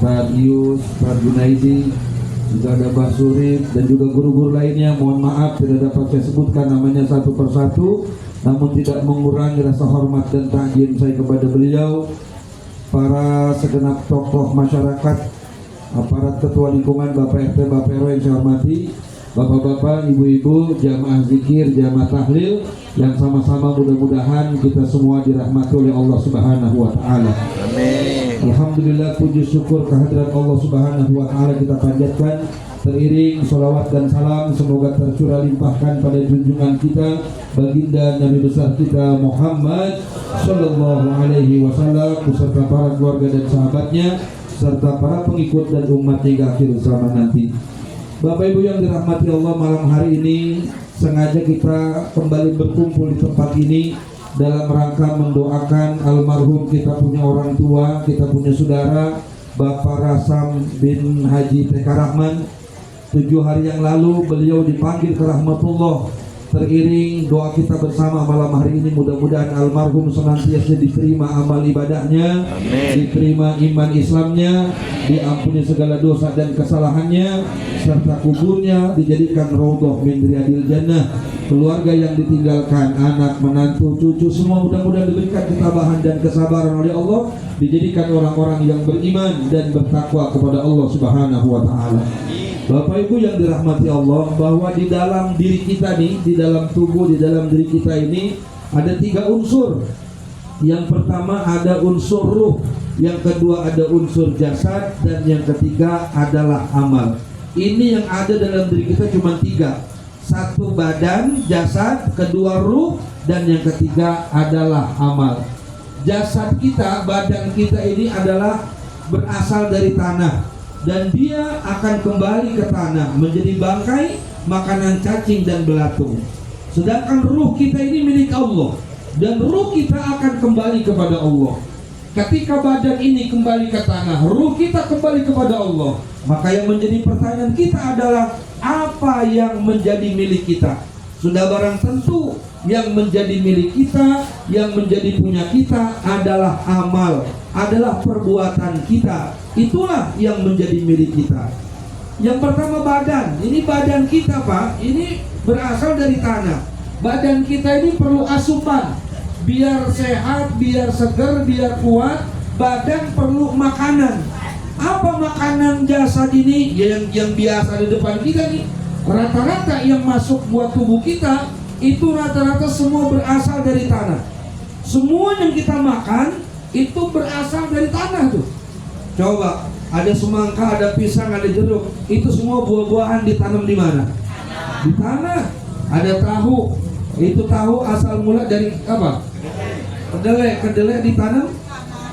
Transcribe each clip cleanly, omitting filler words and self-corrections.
Ustaz Yus, Ustaz Junaidi, juga ada Mbah Surip dan juga guru-guru lainnya. Mohon maaf tidak dapat saya sebutkan namanya satu persatu, namun tidak mengurangi rasa hormat dan ta'zim saya kepada beliau, para segenap tokoh masyarakat, aparat ketua lingkungan, Bapak RT, Bapak RW yang saya hormati, Bapak-bapak, ibu-ibu, jamaah zikir, jamaah tahlil, yang sama-sama mudah-mudahan kita semua dirahmati oleh Allah Subhanahu wa taala. Amin. Alhamdulillah, puji syukur kehadirat Allah Subhanahu wa taala kita panjatkan, teriring salawat dan salam semoga tercurah limpahkan pada junjungan kita baginda Nabi besar kita Muhammad sallallahu alaihi wasallam beserta para keluarga dan sahabatnya serta para pengikut dan umat hingga akhir zaman nanti. Bapak Ibu yang dirahmati Allah, malam hari ini sengaja kita kembali berkumpul di tempat ini dalam rangka mendoakan almarhum kita punya orang tua, kita punya saudara Bapak Rasam bin Haji TK Rahman. 7 hari yang lalu beliau dipanggil ke rahmatullah. Teriring doa kita bersama malam hari ini, mudah-mudahan almarhum senantiasa diterima amal ibadahnya, Amin. diterima iman Islamnya, diampuni segala dosa dan kesalahannya, serta kuburnya dijadikan raudhah min riyadil jannah. Keluarga yang ditinggalkan, anak, menantu, cucu, semua mudah-mudahan diberikan ketabahan dan kesabaran oleh Allah, dijadikan orang-orang yang beriman dan bertakwa kepada Allah Subhanahu wa taala. Bapak Ibu yang dirahmati Allah, bahwa di dalam diri kita nih, di dalam tubuh, di dalam diri kita ini ada 3 unsur. Yang pertama ada unsur ruh, yang kedua ada unsur jasad, dan yang ketiga adalah amal. Ini yang ada dalam diri kita cuma 3. 1 badan, jasad, kedua ruh, dan yang ketiga adalah amal. Jasad kita, badan kita ini adalah berasal dari tanah, dan dia akan kembali ke tanah menjadi bangkai, makanan cacing dan belatung. Sedangkan ruh kita ini milik Allah, dan ruh kita akan kembali kepada Allah. Ketika badan ini kembali ke tanah, ruh kita kembali kepada Allah, maka yang menjadi pertanyaan kita adalah apa yang menjadi milik kita? Sudah barang tentu yang menjadi milik kita, yang menjadi punya kita adalah amal, adalah perbuatan kita. Itulah yang menjadi milik kita. Yang pertama badan. Ini badan kita, Pak. Ini berasal dari tanah. Badan kita ini perlu asupan. Biar sehat, biar segar, biar kuat, badan perlu makanan. Apa makanan jasad ini? Yang biasa di depan kita nih. Rata-rata yang masuk buat tubuh kita itu rata-rata semua berasal dari tanah. Semua yang kita makan itu berasal dari tanah tuh. Coba, ada semangka, ada pisang, ada jeruk, itu semua buah-buahan ditanam di mana? Di tanah. Ada tahu, itu tahu asal mula dari apa? Kedelai ditanam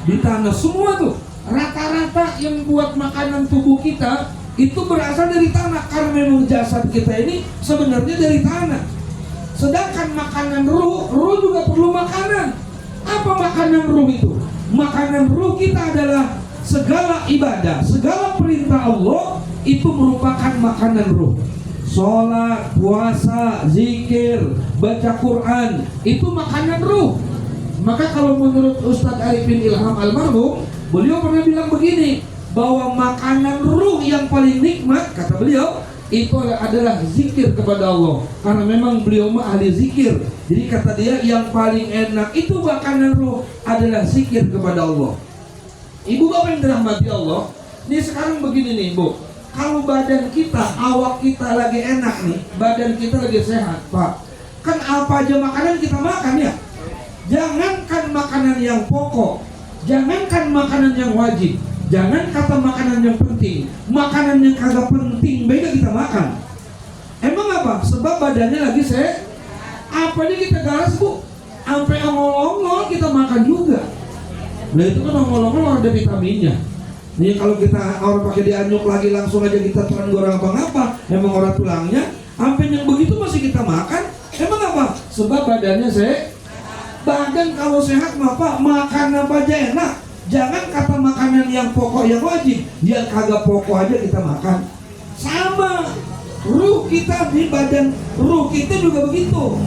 di tanah. Semua tuh, rata-rata yang buat makanan tubuh kita itu berasal dari tanah, karena memang jasad kita ini sebenarnya dari tanah. Sedangkan makanan ruh juga perlu makanan. Apa makanan ruh itu? Makanan ruh kita adalah segala ibadah, segala perintah Allah itu merupakan makanan ruh. Sholat, puasa, zikir, baca Quran, itu makanan ruh. Maka kalau menurut Ustadz Arifin Ilham almarhum, beliau pernah bilang begini, bahwa makanan ruh yang paling nikmat, kata beliau, itu adalah zikir kepada Allah. Karena memang beliau mah ahli zikir. Jadi kata dia, yang paling enak itu makanan ruh adalah zikir kepada Allah. Ibu bapak yang dirahmati Allah, ini sekarang begini nih Bu, kalau badan kita, awak kita lagi enak nih, badan kita lagi sehat Pak, kan apa aja makanan kita makan ya. Jangankan makanan yang pokok, jangankan makanan yang wajib, jangan kata makanan yang penting, makanan yang kagak penting beda kita makan. Emang apa? Sebab badannya lagi sehat. Apanya kita garas Bu, sampai ongol-ongol kita makan juga. Nah itu kan ongol-ongol ada vitaminnya. Nih kalau kita orang pakai dianyuk lagi langsung aja kita telan goreng apa-apa, emang orang tulangnya, sampai yang begitu masih kita makan. Emang apa? Sebab badannya sehat. Badan kalau sehat apa? Makan apa aja enak. Jangan kata makanan yang pokok yang wajib, yang kagak pokok aja kita makan. Sama ruh kita nih, badan ruh kita juga begitu.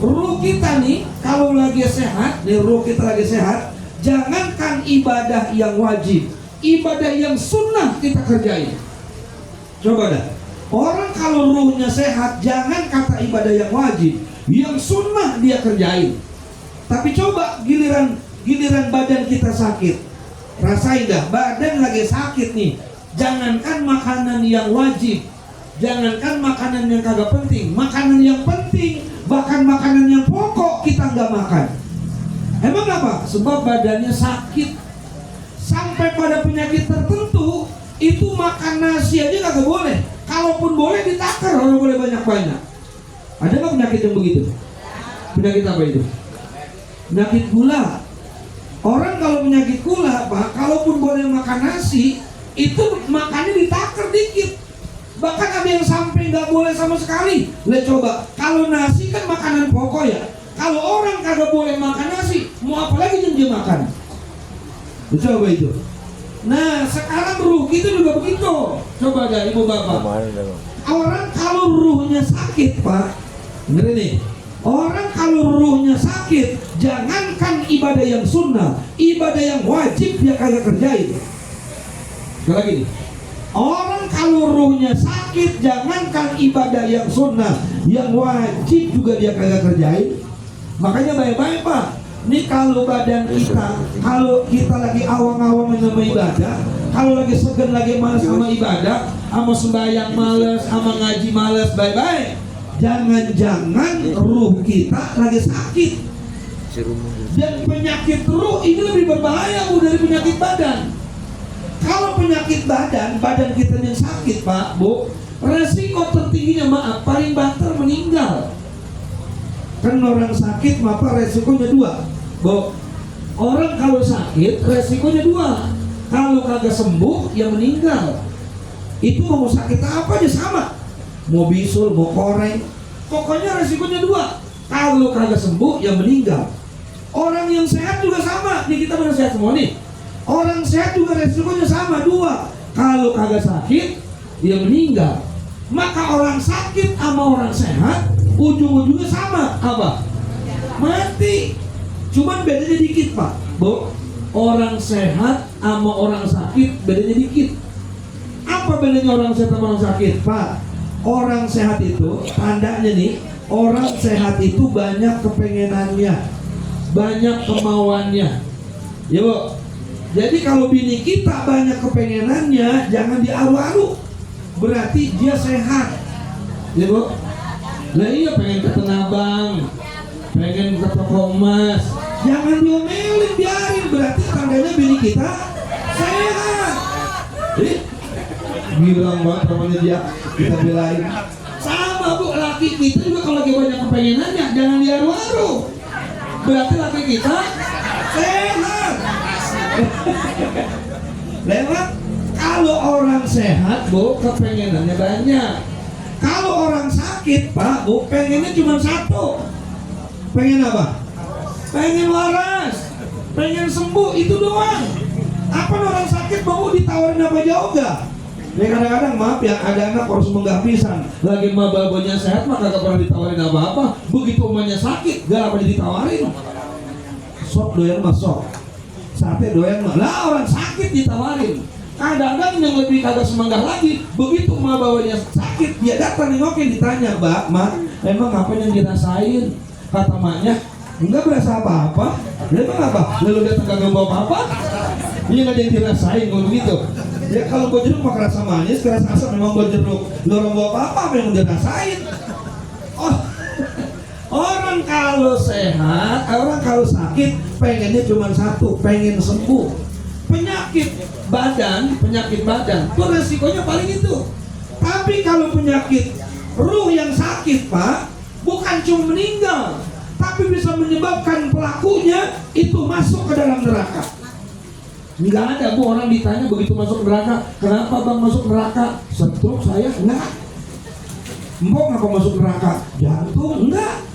Ruh kita nih kalau lagi sehat, nih ruh kita lagi sehat, jangankan ibadah yang wajib, ibadah yang sunnah kita kerjain. Coba dah, orang kalau ruhnya sehat, jangan kata ibadah yang wajib, yang sunnah dia kerjain. Tapi coba giliran badan kita sakit, rasain dah, badan lagi sakit nih. Jangankan makanan yang wajib, jangankan makanan yang kagak penting, makanan yang penting, bahkan makanan yang pokok kita nggak makan. Emang apa? Sebab badannya sakit. Sampai pada penyakit tertentu itu makan nasi aja nggak boleh. Kalaupun boleh ditakar, kalau boleh banyak-banyak. Ada nggak penyakit yang begitu? Penyakit apa itu? Penyakit gula. Orang kalau penyakit gula, Pak, kalaupun boleh makan nasi, itu makannya ditakar dikit. Bahkan ada yang sampai nggak boleh sama sekali. Lihat coba, kalau nasi kan makanan pokok ya. Kalau orang kagak boleh makan nasi, mau apa lagi yang dia makan? Coba itu. Nah, sekarang ruh itu juga begitu. Coba ada ibu bapak. Orang kalau ruhnya sakit, Pak, dengerin nih. Orang kalau ruhnya sakit, jangankan ibadah yang sunnah, ibadah yang wajib dia kagak kerjain. Sekali lagi nih. Orang kalau ruhnya sakit, jangankan ibadah yang sunnah, yang wajib juga dia kagak kerjain. Makanya baik-baik, Pak. Ini kalau badan kita, kalau kita lagi awang-awang sama ibadah, kalau lagi segen, lagi malas sama ibadah, sama sembahyang malas, sama ngaji malas, baik-baik. Jangan-jangan ruh kita lagi sakit. Dan penyakit ruh ini lebih berbahaya, Bu, dari penyakit badan. Kalau penyakit badan kita yang sakit, Pak, Bu, resiko tertingginya, maaf, paling banter meninggal. Kan orang sakit, maka resikonya dua, Bu. Orang kalau sakit, resikonya dua. Kalau kagak sembuh, ya meninggal. Itu mau sakit apa aja sama. Mau bisul, mau koreng, pokoknya resikonya dua. Kalau kagak sembuh, ya meninggal. Orang yang sehat juga sama. Nih kita benar sehat semua nih. Orang sehat juga resikonya sama, dua. Kalau kagak sakit, dia meninggal. Maka orang sakit sama orang sehat ujung-ujungnya sama, apa? Mati. Cuman bedanya dikit, Pak, Bu. Orang sehat sama orang sakit bedanya dikit. Apa bedanya orang sehat sama orang sakit, Pak? Orang sehat itu tandanya nih, orang sehat itu banyak kepengenannya, banyak kemauannya. Ya, Bu. Jadi kalau bini kita banyak kepengenannya, jangan diaru-aru. Berarti dia sehat. Ya, Bu. Lah iya, pengen ke Tanah Abang, pengen ke toko emas, jangan diomelin, biarin. Berarti tandanya bini kita sehat. Bilang banget namanya dia, kita belain. Sama, Bu, laki kita juga kalau lagi banyak kepengenannya, jangan diaru-aru. Berarti laki kita sehat. Lewat. Kalau orang sehat, Bu, kepengenannya banyak. Kalau orang sakit, Pak, Bu, pengennya cuma satu. Pengen apa? Pengen waras, pengen sembuh, itu doang. Apa orang sakit mau ditawarin apa juga? Ya kadang-kadang, maaf ya, ada anak harus menggah pisan. Lagi mah babanya sehat, maka gak pernah ditawarin apa-apa. Begitu umanya sakit, gak apa ditawarin. Sok doyan mah sok, sate doyan mah. Lah orang sakit ditawarin. Kadang-kadang yang lebih kagak semangat lagi, begitu emak bawanya sakit, dia datang nengokin, ditanya, Mbak, Mak, emang apa yang dirasain? Kata maknya, enggak berasa apa-apa. Emang apa? Lalu datang kagak bawa apa-apa? Ini nggak ada yang dirasain kalau begitu. Ya kalau bawa jeruk mah kerasa manis, kerasa asam, memang bawa jeruk. Lu orang bawa apa-apa, apa yang dirasain? Oh, orang kalau sehat, orang kalau sakit, pengennya cuma satu, pengen sembuh. Penyakit badan itu resikonya paling itu. Tapi kalau penyakit ruh yang sakit, Pak, bukan cuma meninggal, tapi bisa menyebabkan pelakunya itu masuk ke dalam neraka. Nggak ada, Bu, orang ditanya begitu masuk neraka, kenapa Bang masuk neraka? Stroke saya? Enggak. Mbok ngapa masuk neraka? Jantung? Enggak.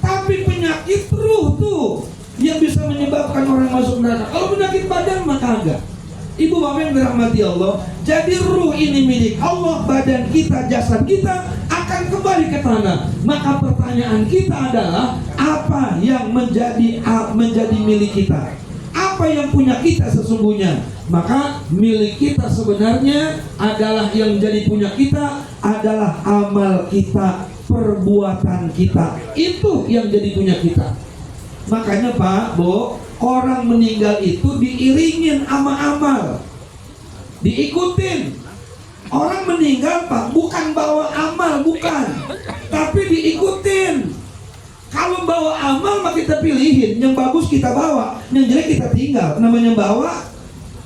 Tapi penyakit ruh tuh yang bisa menyebabkan orang masuk neraka. Kalau penyakit badan maka enggak. Ibu bapak yang dirahmati Allah, jadi ruh ini milik Allah, badan kita, jasad kita akan kembali ke tanah. Maka pertanyaan kita adalah apa yang menjadi milik kita? Apa siapa yang punya kita sesungguhnya? Maka milik kita sebenarnya adalah, yang jadi punya kita adalah amal kita, perbuatan kita. Itu yang jadi punya kita. Makanya Pak, Bu, orang meninggal itu diiringin sama amal, diikutin. Orang meninggal Pak bukan bawa amal, bukan, tapi diikutin. Kalau bawa amal mah kita pilihin, yang bagus kita bawa, yang jelek kita tinggal. Namanya bawa,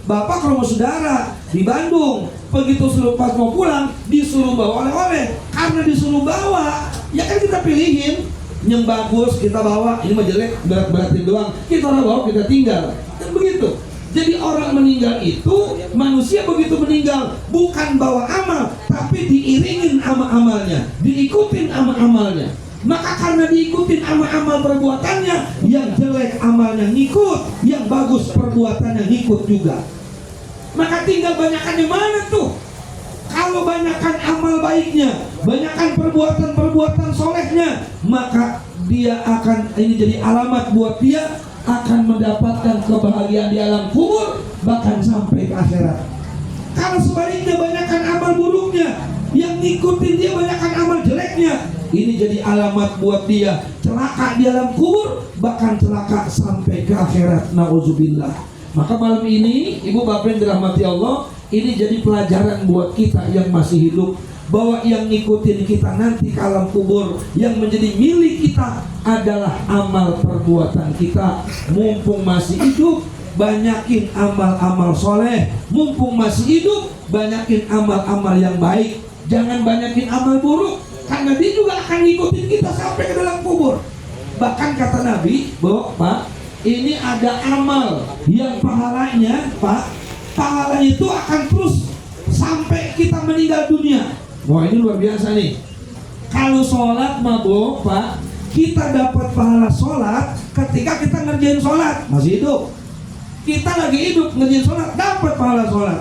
bapak ke rumah saudara di Bandung, begitu suruh pas mau pulang disuruh bawa oleh-oleh. Karena disuruh bawa, ya kan kita pilihin. Yang bagus kita bawa, ini mah jelek berat-beratin doang, kita orang bawa, kita tinggal. Kan begitu. Jadi orang meninggal itu, manusia begitu meninggal bukan bawa amal, tapi diiringin sama amalnya, diikutin sama amalnya. Maka karena diikutin amal-amal perbuatannya, yang jelek amalnya ngikut, yang bagus perbuatannya ngikut juga. Maka tinggal banyakan yang mana tuh? Kalau banyakan amal baiknya, banyakan perbuatan-perbuatan solehnya, maka dia akan, ini jadi alamat buat dia, akan mendapatkan kebahagiaan di alam kubur, bahkan sampai ke akhirat. Kalau sebaliknya banyakan amal buruknya, yang ngikutin dia banyakan amal jeleknya, ini jadi alamat buat dia celaka di alam kubur, bahkan celaka sampai ke akhirat. Nauzubillah. Maka malam ini, ibu bapak yang dirahmati Allah, ini jadi pelajaran buat kita yang masih hidup, bahwa yang ngikutin kita nanti ke alam kubur, yang menjadi milik kita adalah amal perbuatan kita. Mumpung masih hidup, banyakin amal-amal soleh. Mumpung masih hidup, banyakin amal-amal yang baik. Jangan banyakin amal buruk, karena dia juga akan ngikutin kita sampai ke dalam kubur. Bahkan kata Nabi bahwa Pak, ini ada amal yang pahalanya Pak, pahalanya itu akan terus sampai kita meninggal dunia. Wah, ini luar biasa nih. Kalau sholat mabuk Pak, kita dapat pahala sholat ketika kita ngerjain sholat masih hidup. Kita lagi hidup ngerjain sholat, dapat pahala sholat.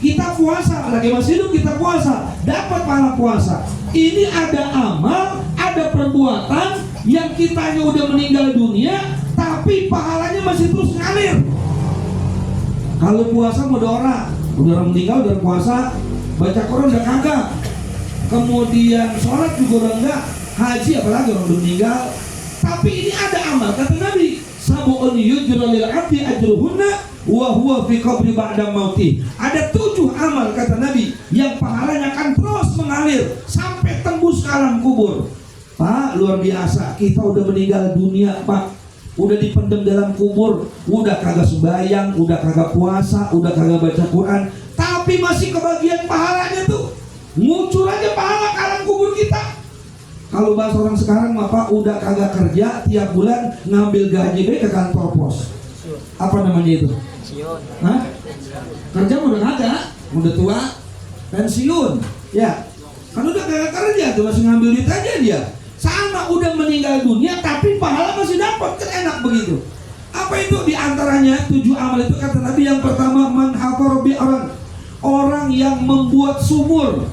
Kita puasa, lagi masih hidup kita puasa, dapat pahala puasa. Ini ada amal, ada perbuatan yang kitanya udah meninggal dunia, tapi pahalanya masih terus ngalir. Kalau puasa udah orang meninggal udah puasa, baca Quran udah kagak, kemudian sholat juga udah enggak, haji apalagi orang udah meninggal. Tapi ini ada amal, kata Nabi, sab'un yujra lil 'abdi ajruhunna wa huwa fi qabri ba'da mauti. Ada 7 amal kata Nabi yang pahalanya akan terus mengalir sampai tembus ke alam kubur. Pak, luar biasa, kita udah meninggal dunia Pak, udah dipendam dalam kubur, udah kagak sembahyang, udah kagak puasa, udah kagak baca Quran, tapi masih kebagian pahalanya tuh, ngucur aja pahala ke alam kubur kita. Kalau bahasa orang sekarang Pak, udah kagak kerja, tiap bulan ngambil gaji ke kantor pos. Apa namanya itu? Pensiun. Hah? Kerja udah kagak, udah tua, pensiun. Ya, kan udah kagak kerja tuh, masih ngambil duit aja dia. Sama udah meninggal dunia, tapi pahala masih dapat, kan enak begitu. Apa itu? Di antaranya 7 amal itu kata Nabi, yang pertama man hafar bi orang yang membuat sumur,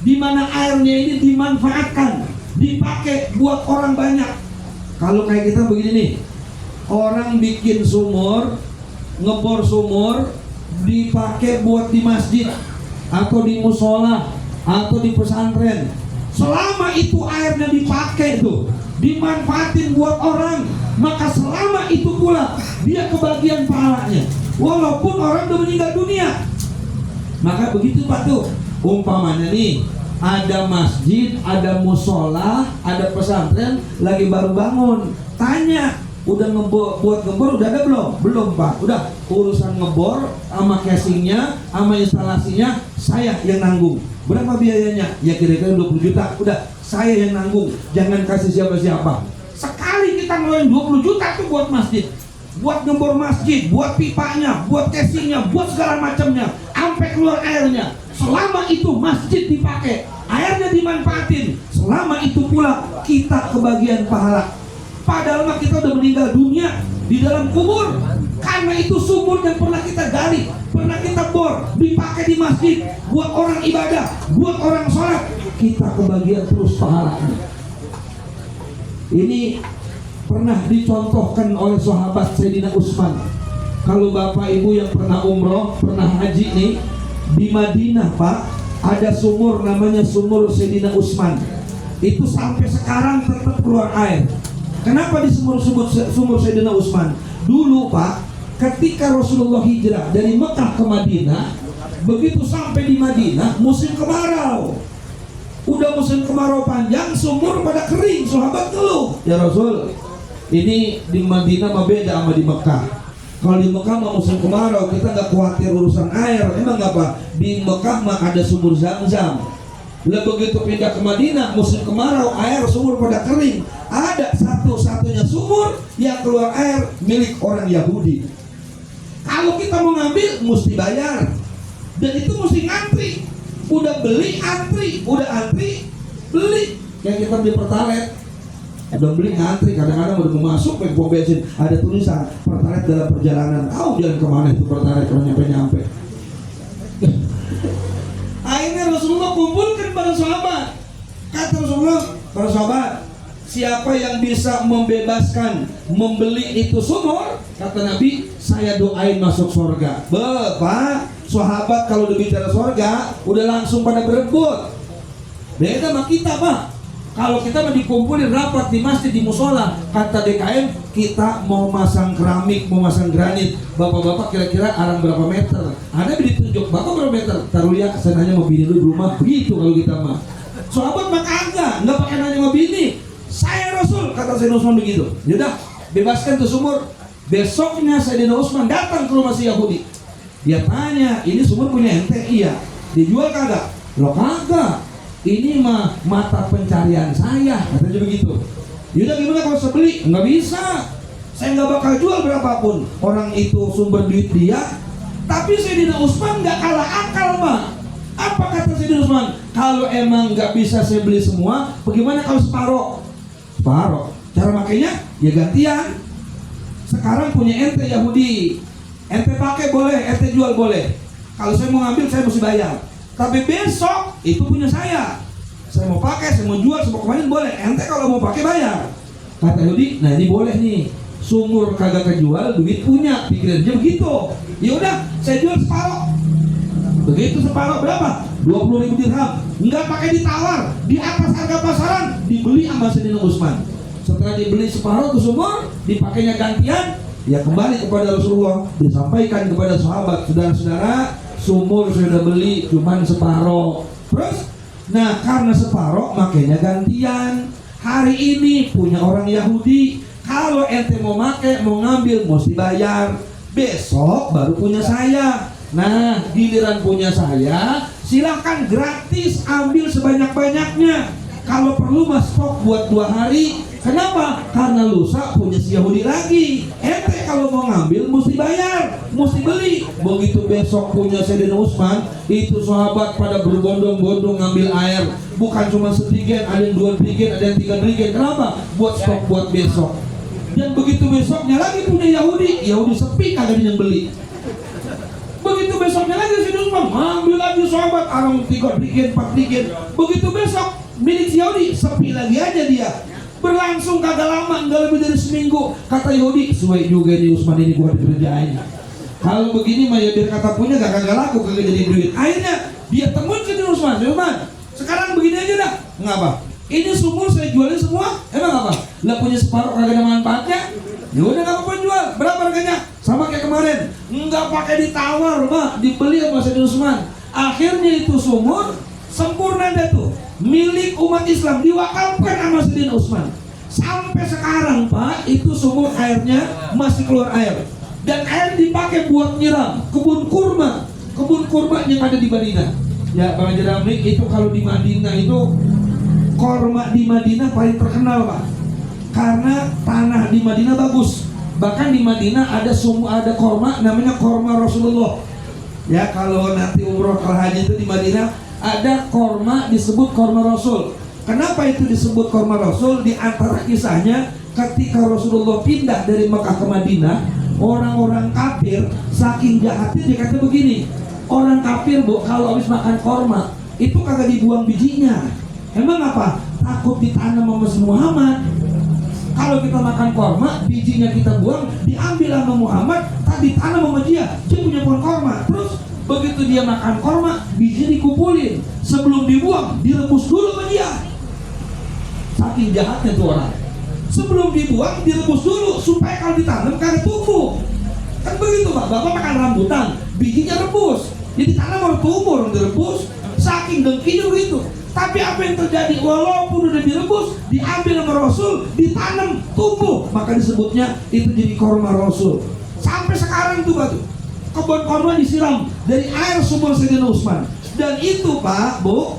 di mana airnya ini dimanfaatkan, dipakai buat orang banyak. Kalau kayak kita begini nih, orang bikin sumur, ngebor sumur, dipakai buat di masjid atau di musola atau di pesantren. Selama itu airnya dipakai tuh, dimanfaatin buat orang, maka selama itu pula dia kebagian pahalanya, walaupun orang udah meninggal dunia. Maka begitu Pak tuh, umpamanya nih, ada masjid, ada musola, ada pesantren lagi baru bangun, tanya, udah buat ngebor udah ada belum? Belum Pak. Udah, urusan ngebor sama casingnya, sama instalasinya saya yang nanggung. Berapa biayanya? Ya kira-kira 20 juta. Udah, saya yang nanggung, jangan kasih siapa-siapa. Sekali kita ngeluarin 20 juta tuh buat masjid, buat ngebor masjid, buat pipanya, buat casingnya, buat segala macamnya, sampai keluar airnya. Selama itu masjid dipakai, airnya dimanfaatin, selama itu pula kita kebagian pahala. Padahal mah kita udah meninggal dunia di dalam kubur, karena itu sumur yang pernah kita gali, pernah kita bor, dipakai di masjid buat orang ibadah, buat orang sholat, kita kebagian terus pahalanya. Ini pernah dicontohkan oleh sahabat Sayyidina Utsman. Kalau bapak ibu yang pernah umroh, pernah haji nih, di Madinah Pak, ada sumur namanya sumur Sayyidina Utsman. Itu sampai sekarang tetap keluar air. Kenapa di sumur Sayyidina Utsman? Dulu Pak, ketika Rasulullah hijrah dari Mekah ke Madinah, begitu sampai di Madinah musim kemarau. Udah musim kemarau panjang, sumur pada kering, sahabat keluh, ya Rasul, ini di Madinah mah beda sama di Mekah. Kalau di Mekah mah musim kemarau, kita nggak khawatir urusan air. Emang apa? Di Mekah mah ada sumur Zam-Zam. Lah begitu pindah ke Madinah, musim kemarau, air sumur pada kering. Ada satu-satunya sumur yang keluar air milik orang Yahudi. Kalau kita mau ngambil, mesti bayar. Dan itu mesti ngantri. Udah beli antri, udah antri beli. Kayak kita beli Pertalite, udah beli ngantri, kadang-kadang udah mau masuk ke pom bensin ada tulisan Pertalite dalam perjalanan. Jalan kemana itu Pertalite kalau nyampe-nyampe. Akhirnya Rasulullah kumpulkan para sahabat. Kata Rasulullah, para sahabat, siapa yang bisa membebaskan membeli itu sumur, kata Nabi, saya doain masuk surga. Bapak, sahabat kalau udah bicara surga, udah langsung pada berebut. Beda sama kita Pak. Kalau kita mah dikumpulin rapat di masjid, di musola, kata DKM, kita mau masang keramik, mau masang granit. Bapak-bapak kira-kira arang berapa meter? Ada ditunjuk, bapak berapa meter? Taruh lihat, saya nanya mau bini lu di rumah. Begitu kalau kita mah. Sahabat mah kagak, nggak pakai nanya mau bini. Saya Rasul, kata Sayyidina Utsman begitu. Yaudah, bebaskan tuh sumur. Besoknya Sayyidina Utsman datang ke rumah si Yahudi. Dia tanya, ini sumur punya ente? Iya. Dijual kagak? Lo kagak. Ini mah mata pencarian saya, katanya begitu. Yaudah gimana kalau saya beli? Nggak bisa. Saya nggak bakal jual berapapun. Orang itu sumber duit dia. Tapi Sayyidina Utsman nggak kalah akal mah. Apa kata Sayyidina Utsman? Kalau emang nggak bisa saya beli semua, bagaimana kalau separuh? Separuh. Cara makainya ya gantian. Sekarang punya ente Yahudi, ente pakai boleh, ente jual boleh. Kalau saya mau ngambil saya mesti bayar. Tapi besok itu punya saya. Saya mau pakai, saya mau jual, saya mau kemarin boleh. Ente kalau mau pakai bayar. Kata Yahudi, nah ini boleh nih. Sumur kagak kejual, duit punya. Pikirannya begitu. Ya udah, saya jual separuh. Begitu separuh berapa? 20.000 dirham. Enggak pakai ditawar, di atas harga pasaran, dibeli sama Sayyidina Utsman. Setelah dibeli separuh ke sumur, dipakainya gantian, ya kembali kepada Rasulullah, disampaikan kepada sahabat, saudara-saudara, sumur sudah beli cuman separuh. Terus, nah karena separuh makanya gantian. Hari ini punya orang Yahudi, kalau ente mau make, mau ngambil, mesti bayar. Besok baru punya saya. Nah giliran punya saya, silahkan gratis ambil sebanyak-banyaknya. Kalau perlu mas stok buat 2 hari. Kenapa? Karena lusa punya si Yahudi lagi. Ente kalau mau ngambil mesti bayar, mesti beli. Begitu besok punya Sayyidina Utsman, itu sahabat pada berbondong-bondong ngambil air. Bukan cuma setrigen, ada yang 2 trigen, ada yang 3 trigen. Kenapa? Buat stok buat besok. Dan begitu besoknya lagi punya Yahudi, Yahudi sepi kagak ada yang beli. Begitu besoknya lagi Sayyidina Utsman ngambil lagi sahabat, arang 3 trigen, 4 trigen. Begitu besok milik si Yahudi sepi lagi aja dia. Berlangsung kagak lama, enggak lebih dari seminggu. Kata Yahudi, suai juga nih Utsman ini gua dikerjain. Kalau begini mah ya biar kata punya kagak laku, kagak jadi duit. Akhirnya dia temuin ke Utsman, Utsman, sekarang begini aja dah. Ngapa? Ini sumur saya jualin semua. Emang apa? Lah punya separuh kagak ada manfaatnya. Ya udah nggak apa-apa jual. Berapa harganya? Sama kayak kemarin. Enggak pakai ditawar, Pak. Dibeli sama Sayyidina Utsman. Akhirnya itu sumur sempurna dah tuh. Milik umat Islam, diwakafkan sama Sayyidina Utsman. Sampai sekarang Pak, itu sumur airnya masih keluar air. Dan air dipakai buat nyiram kebun kurma yang ada di Madinah. Ya Bang Jeramlik, itu kalau di Madinah itu kurma di Madinah paling terkenal Pak. Karena tanah di Madinah bagus. Bahkan di Madinah ada kurma namanya kurma Rasulullah. Ya kalau nanti umroh ke haji itu di Madinah ada kurma disebut kurma Rasul. Kenapa itu disebut kurma Rasul? Di antara kisahnya ketika Rasulullah pindah dari Mekah ke Madinah, orang-orang kafir saking jahatnya dia kata begini, orang kafir Bu kalau habis makan kurma itu kagak dibuang bijinya. Emang apa? Takut ditanam sama Muhammad. Kalau kita makan kurma, bijinya kita buang, diambil sama Muhammad, tak ditanam sama dia punya pohon korma. Terus begitu dia makan korma, biji dikumpulin, sebelum dibuang direbus dulu sama dia. Saking jahatnya tuh orang. Sebelum dibuang direbus dulu supaya kalau ditanam kagak tumbuh. Kan begitu Pak, Bapak makan rambutan, bijinya rebus. Jadi tanam baru tumbuh, orang direbus. Saking dengkinya begitu. Tapi apa yang terjadi? Walaupun udah direbus, diambil sama Rasul, ditanam, tumbuh, maka disebutnya itu jadi korma Rasul. Sampai sekarang tuh batu kebun korma disiram dari air sumur Sayyidina Utsman. Dan itu Pak, Bu,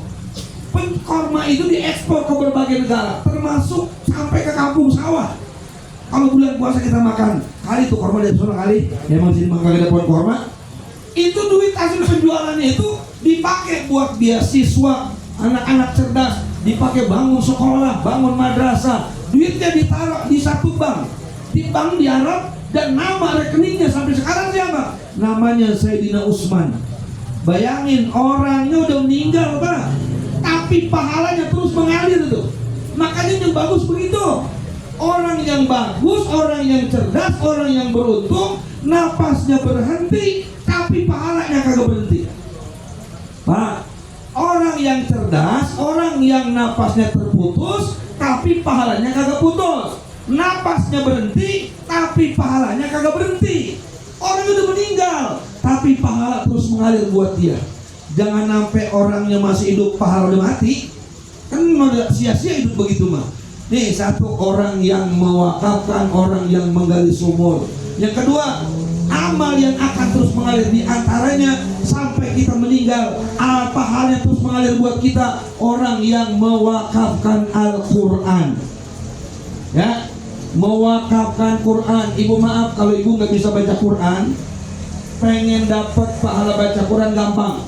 korma itu diekspor ke berbagai negara, termasuk sampai ke kampung sawah. Kalau bulan puasa kita makan kali itu korma dari sana kali, emang sini makan ada pohon korma. Itu duit hasil penjualannya itu dipakai buat beasiswa anak-anak cerdas, dipakai bangun sekolah, bangun madrasah. Duitnya ditaruh di satu bank, di bank di Arab, dan nama rekeningnya sampai sekarang siapa? Namanya Sayyidina Utsman. Bayangin, orangnya udah meninggal Pak, tapi pahalanya terus mengalir itu. Makanya yang bagus begitu. Orang yang bagus, orang yang cerdas, orang yang beruntung, napasnya berhenti, tapi pahalanya kagak berhenti. Pak, orang yang cerdas, orang yang napasnya terputus, tapi pahalanya kagak putus. Napasnya berhenti, tapi pahalanya kagak berhenti. Orang itu meninggal, tapi pahala terus mengalir buat dia. Jangan sampai orangnya masih hidup, pahala udah mati. Kan udah sia-sia hidup begitu mah. Nih, satu orang yang mewakafkan, orang yang menggali sumur. Yang kedua, amal yang akan terus mengalir, di antaranya sampai kita meninggal, apa halnya terus mengalir buat kita? Orang yang mewakafkan Al-Quran. Ya, mewakafkan Quran. Ibu maaf kalau ibu nggak bisa baca Quran, pengen dapat pahala baca Quran gampang.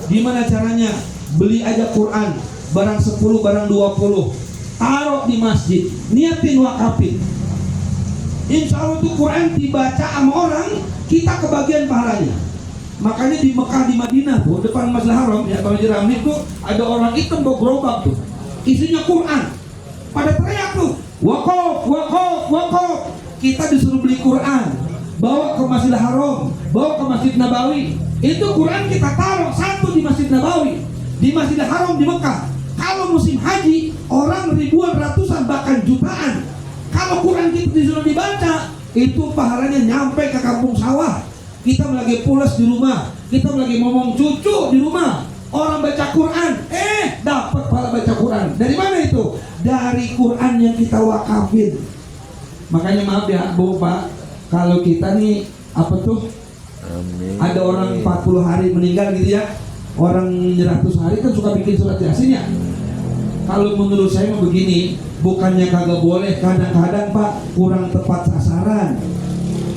Gimana caranya? Beli aja Quran, barang 10, barang 20, taruh di masjid, niatin wakafin. Insya Allah tuh Quran dibaca sama orang, kita kebagian pahalanya. Makanya di Mekah, di Madinah tuh, depan Masjidil Haram ya, Masjidil Haram itu ada orang hitam bawa gerobak tuh, isinya Quran. Pada teriak tuh, wakaf, wakaf, wakaf. Kita disuruh beli Quran, bawa ke Masjidil Haram, bawa ke Masjid Nabawi. Itu Quran kita taruh satu di Masjid Nabawi, di Masjidil Haram di Mekah. Kalau musim haji, orang ribuan, ratusan, bahkan jutaan. Kalau Quran kita disuruh dibaca, itu pahalanya nyampe ke kampung sawah. Kita lagi pulas di rumah, kita lagi ngomong cucu di rumah, orang baca Quran, dapat pahala baca Quran. Dari mana itu? Dari Quran yang kita wakafin. Makanya maaf ya Bu Pak, kalau kita nih apa tuh? Amin. Ada orang 40 hari meninggal gitu ya, orang 100 hari kan suka bikin surat Yasin ya. Kalau menurut saya mah begini, bukannya kagak boleh, kadang-kadang Pak kurang tepat sasaran.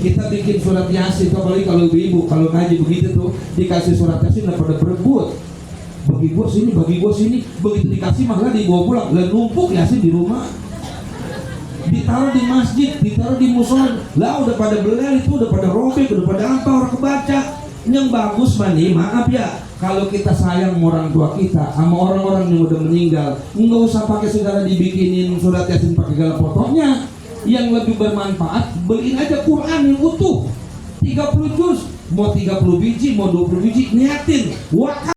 Kita bikin surat Yasin, apalagi kalau ibu-ibu kalau ngaji begitu tuh dikasih surat Yasin udah pada berebut. Bagi gua sini, bagi gua sini, begitu dikasih malah dibawa pulang, lah numpuk Yasin di rumah. Ditaruh di masjid, ditaruh di musola, lah udah pada belel itu, udah pada robek, udah pada apa, orang kebaca. Yang bagus mani, maaf ya, kalau kita sayang sama orang tua kita, sama orang-orang yang udah meninggal, nggak usah pakai segala dibikinin surat Yasin pakai segala fotonya. Yang lebih bermanfaat, beliin aja Quran yang utuh 30 juz, mau 30 biji, mau 20 biji, niatin wakaf.